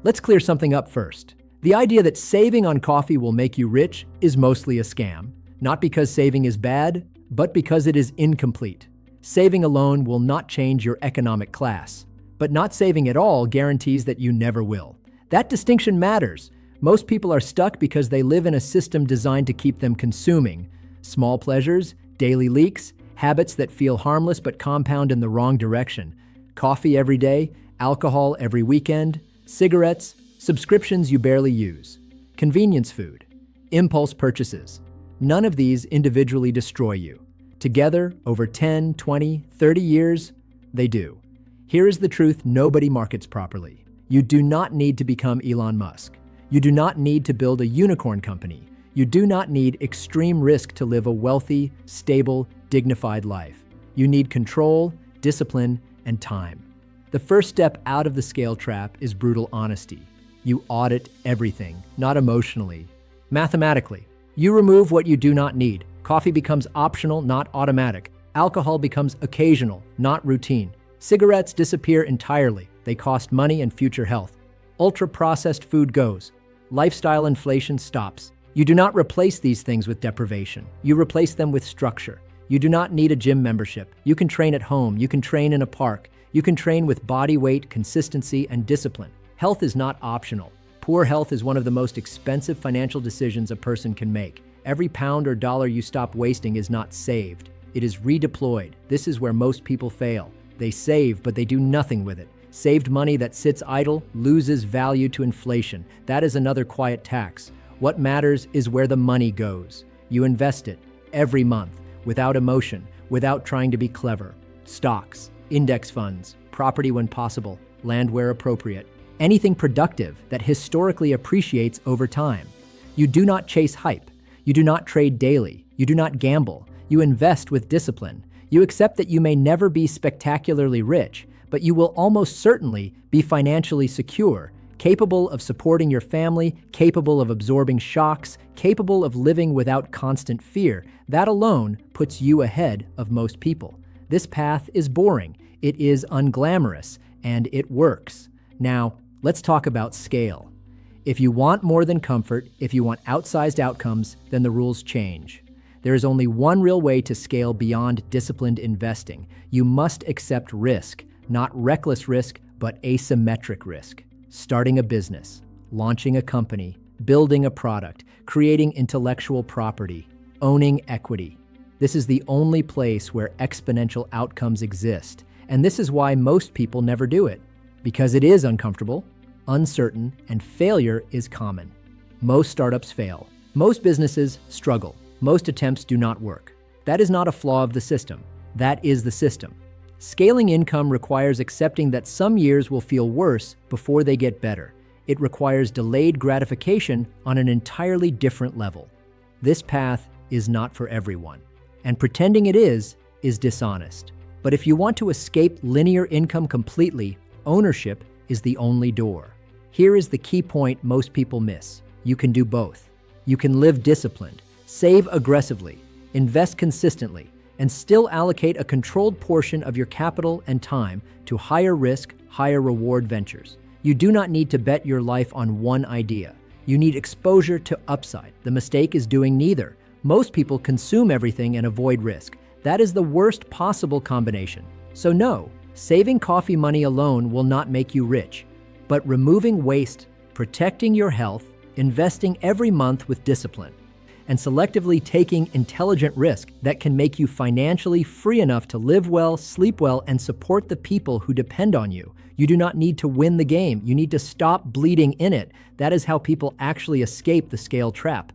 Let's clear something up first. The idea that saving on coffee will make you rich is mostly a scam, not because saving is bad, but because it is incomplete. Saving alone will not change your economic class, but not saving at all guarantees that you never will. That distinction matters. Most people are stuck because they live in a system designed to keep them consuming. Small pleasures, daily leaks, habits that feel harmless but compound in the wrong direction. Coffee every day, alcohol every weekend, cigarettes, subscriptions you barely use, convenience food, impulse purchases. None of these individually destroy you. Together, over 10, 20, 30 years, they do. Here is the truth nobody markets properly. You do not need to become Elon Musk. You do not need to build a unicorn company. You do not need extreme risk to live a wealthy, stable, dignified life. You need control, discipline, and time. The first step out of the scale trap is brutal honesty. You audit everything, not emotionally, mathematically. You remove what you do not need. Coffee becomes optional, not automatic. Alcohol becomes occasional, not routine. Cigarettes disappear entirely. They cost money and future health. Ultra-processed food goes. Lifestyle inflation stops. You do not replace these things with deprivation. You replace them with structure. You do not need a gym membership. You can train at home. You can train in a park. You can train with body weight, consistency, and discipline. Health is not optional. Poor health is one of the most expensive financial decisions a person can make. Every pound or dollar you stop wasting is not saved. It is redeployed. This is where most people fail. They save, but they do nothing with it. Saved money that sits idle loses value to inflation. That is another quiet tax. What matters is where the money goes. You invest it every month, without emotion, without trying to be clever. Stocks, index funds, property when possible, land where appropriate. Anything productive that historically appreciates over time. You do not chase hype. You do not trade daily. You do not gamble. You invest with discipline. You accept that you may never be spectacularly rich, but you will almost certainly be financially secure, capable of supporting your family, capable of absorbing shocks, capable of living without constant fear. That alone puts you ahead of most people. This path is boring, it is unglamorous, and it works. Now, let's talk about scale. If you want more than comfort, if you want outsized outcomes, then the rules change. There is only one real way to scale beyond disciplined investing. You must accept risk, not reckless risk, but asymmetric risk. Starting a business, launching a company, building a product, creating intellectual property, owning equity. This is the only place where exponential outcomes exist, and this is why most people never do it. Because it is uncomfortable, uncertain, and failure is common. Most startups fail. Most businesses struggle. Most attempts do not work. That is not a flaw of the system. That is the system. Scaling income requires accepting that some years will feel worse before they get better. It requires delayed gratification on an entirely different level. This path is not for everyone, and pretending it is dishonest. But if you want to escape linear income completely, ownership is the only door. Here is the key point most people miss. You can do both. You can live disciplined, save aggressively, invest consistently, and still allocate a controlled portion of your capital and time to higher risk, higher reward ventures. You do not need to bet your life on one idea. You need exposure to upside. The mistake is doing neither. Most people consume everything and avoid risk. That is the worst possible combination. So no, saving coffee money alone will not make you rich. But removing waste, protecting your health, investing every month with discipline, and selectively taking intelligent risk that can make you financially free enough to live well, sleep well, and support the people who depend on you. You do not need to win the game. You need to stop bleeding in it. That is how people actually escape the scale trap.